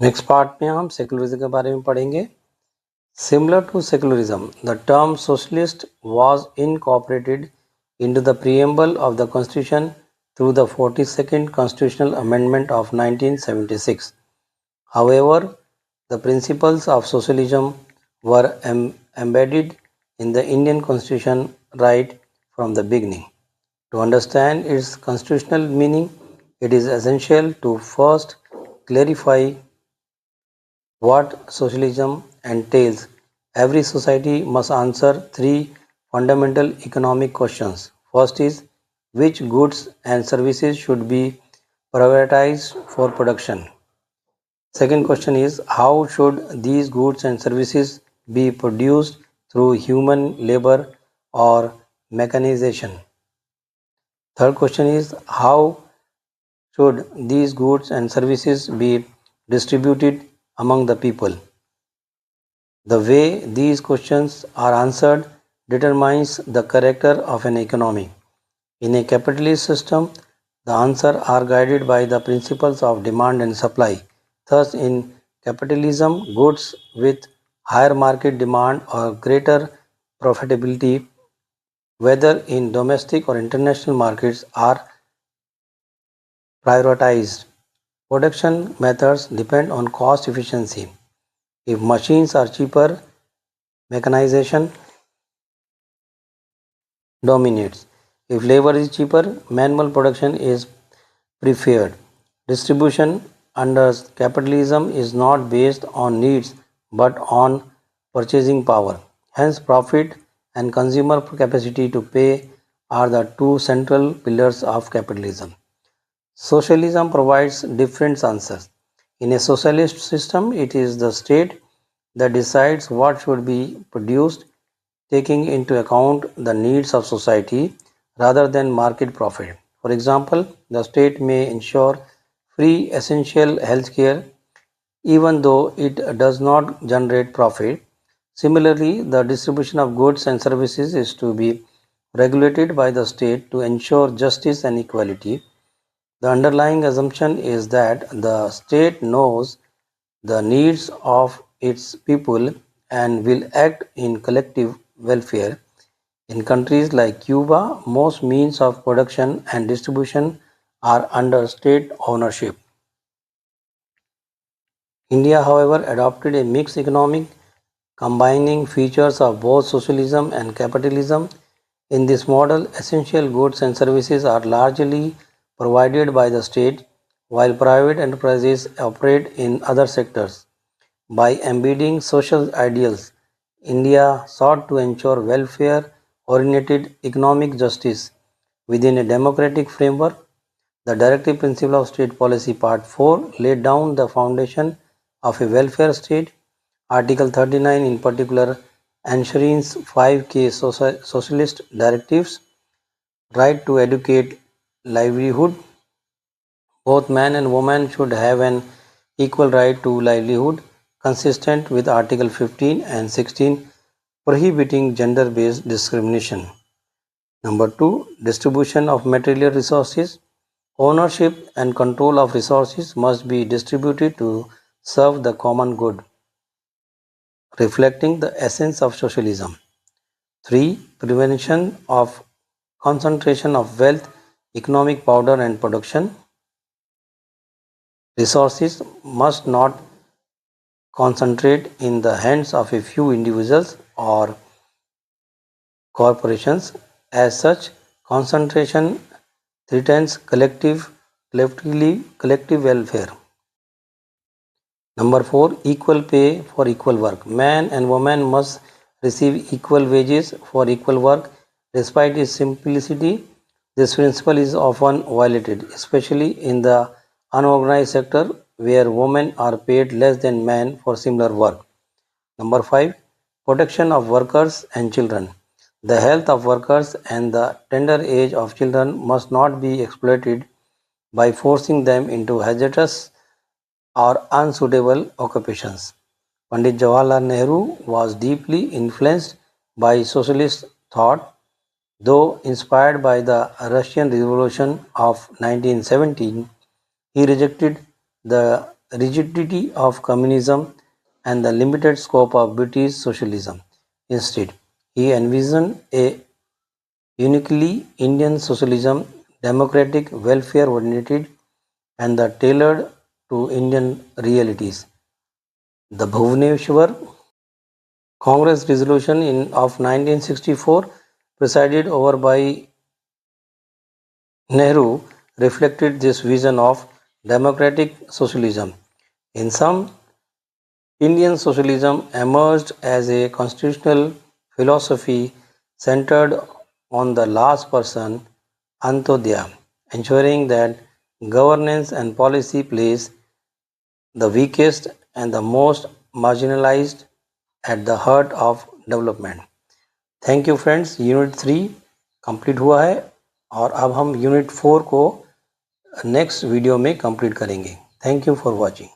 Next part में हम secularism के बारे में पढ़ेंगे. Similar to secularism, the term socialist was incorporated into the preamble of the Constitution through the 42nd Constitutional Amendment of 1976. However, the principles of socialism were embedded in the Indian Constitution right from the beginning. To understand its constitutional meaning, it is essential to first clarify what socialism entails. Every society must answer three fundamental economic questions. First is, which goods and services should be prioritized for production? Second question is, how should these goods and services be produced through human labor or mechanization? Third question is, how should these goods and services be distributed among the people? The way these questions are answered determines the character of an economy. In a capitalist system, the answers are guided by the principles of demand and supply. Thus, in capitalism, goods with higher market demand or greater profitability, whether in domestic or international markets, are prioritized. Production methods depend on cost efficiency. If machines are cheaper, mechanization dominates. If labor is cheaper, manual production is preferred. Distribution under capitalism is not based on needs but on purchasing power. Hence, profit and consumer capacity to pay are the two central pillars of capitalism. Socialism provides different answers. In a socialist system, it is the state that decides what should be produced, taking into account the needs of society rather than market profit. For example, the state may ensure free essential healthcare even though it does not generate profit. Similarly, the distribution of goods and services is to be regulated by the state to ensure justice and equality. The underlying assumption is that the state knows the needs of its people and will act in collective welfare. In countries like Cuba, most means of production and distribution are under state ownership. India, however, adopted a mixed economic combining features of both socialism and capitalism. In this model, essential goods and services are largely provided by the state, while private enterprises operate in other sectors. By embedding social ideals, India sought to ensure welfare oriented economic justice within a democratic framework. The directive principle of state policy, Part 4, laid down the foundation of a welfare state. Article 39, in particular, enshrines 5 socialist directives: right to educate, livelihood. Both man and woman should have an equal right to livelihood, consistent with Article 15 and 16, prohibiting gender-based discrimination. Number 2, distribution of material resources. Ownership and control of resources must be distributed to serve the common good, reflecting the essence of socialism. 3, prevention of concentration of wealth, economic power and production. Resources must not concentrate in the hands of a few individuals or corporations. As such, concentration threatens collective welfare. Number 4, equal pay for equal work. Man and woman must receive equal wages for equal work. Despite its simplicity, this principle is often violated, especially in the unorganized sector where women are paid less than men for similar work. Number 5, protection of workers and children. The health of workers and the tender age of children must not be exploited by forcing them into hazardous or unsuitable occupations. Pandit Jawaharlal Nehru was deeply influenced by socialist thought. Though inspired by the Russian Revolution of 1917, he rejected the rigidity of communism and the limited scope of British socialism. Instead, he envisioned a uniquely Indian socialism, democratic, welfare oriented, and the tailored to Indian realities. The Bhubaneswar Congress resolution of 1964, presided over by Nehru, reflected this vision of democratic socialism. In sum, Indian socialism emerged as a constitutional philosophy centered on the last person, Antodaya, ensuring that governance and policy place the weakest and the most marginalized at the heart of development. Thank you friends, unit 3 complete हुआ है और अब हम unit 4 को next video में complete करेंगे. Thank you for watching.